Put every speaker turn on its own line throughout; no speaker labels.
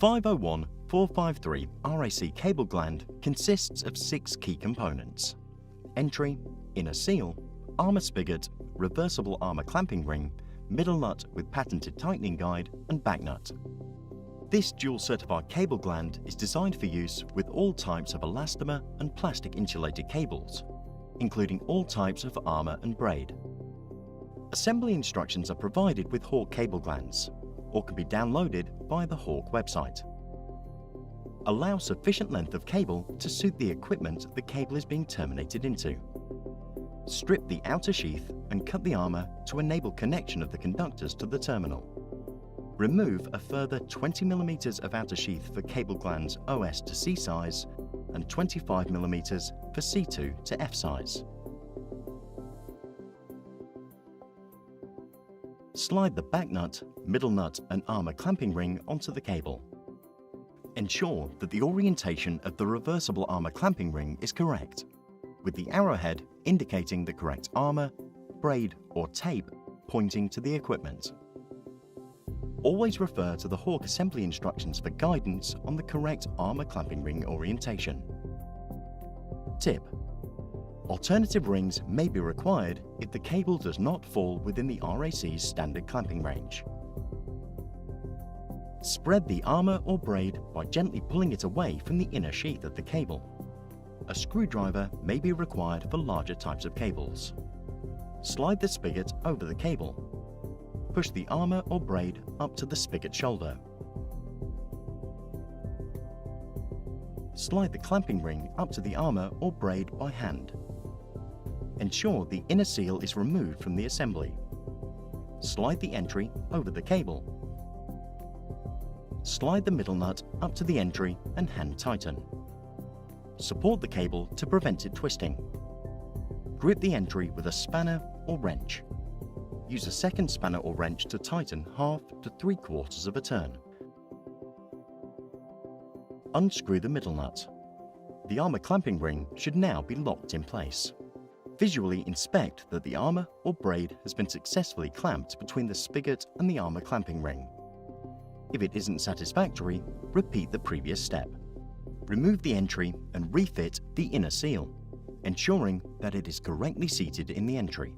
501453 RAC cable gland consists of 6 key components: entry, inner seal, armour spigot, reversible armour clamping ring, middle nut with patented tightening guide, and back nut. This dual-certified cable gland is designed for use with all types of elastomer and plastic insulated cables, including all types of armour and braid. Assembly instructions are provided with Hawke cable glands, or can be downloaded via the Hawke website. Allow sufficient length of cable to suit the equipment the cable is being terminated into. Strip the outer sheath and cut the armour to enable connection of the conductors to the terminal. Remove a further 20 mm of outer sheath for cable glands OS to C size and 25 mm for C2 to F size. Slide the back nut, middle nut and armour clamping ring onto the cable. Ensure that the orientation of the reversible armour clamping ring is correct, with the arrowhead indicating the correct armour, braid or tape pointing to the equipment. Always refer to the Hawke assembly instructions for guidance on the correct armour clamping ring orientation. Tip: alternative rings may be required if the cable does not fall within the RAC's standard clamping range. Spread the armour or braid by gently pulling it away from the inner sheath of the cable. A screwdriver may be required for larger types of cables. Slide the spigot over the cable. Push the armour or braid up to the spigot shoulder. Slide the clamping ring up to the armour or braid by hand. Ensure the inner seal is removed from the assembly. Slide the entry over the cable. Slide the middle nut up to the entry and hand tighten. Support the cable to prevent it twisting. Grip the entry with a spanner or wrench. Use a second spanner or wrench to tighten 1/2 to 3/4 of a turn. Unscrew the middle nut. The armour clamping ring should now be locked in place. Visually inspect that the armour or braid has been successfully clamped between the spigot and the armour clamping ring. If it isn't satisfactory, repeat the previous step. Remove the entry and refit the inner seal, ensuring that it is correctly seated in the entry.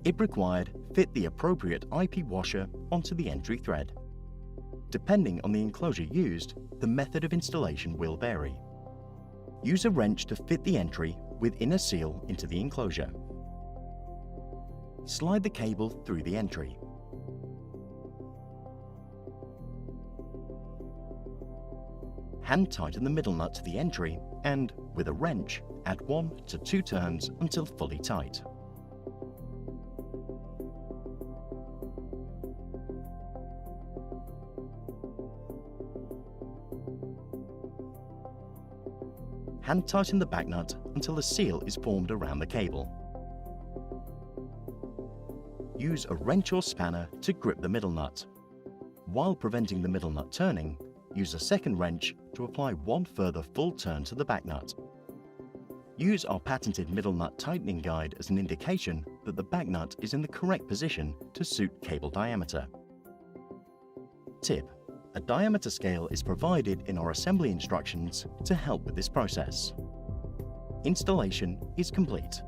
If required, fit the appropriate IP washer onto the entry thread. Depending on the enclosure used, the method of installation will vary. Use a wrench to fit the entry with inner seal into the enclosure. Slide the cable through the entry. Hand tighten the middle nut to the entry and, with a wrench, add 1 to 2 turns until fully tight. Hand tighten the back nut until a seal is formed around the cable. Use a wrench or spanner to grip the middle nut. While preventing the middle nut turning, use a second wrench to apply 1 further full turn to the back nut. Use our patented middle nut tightening guide as an indication that the back nut is in the correct position to suit cable diameter. Tip: a diameter scale is provided in our assembly instructions to help with this process. Installation is complete.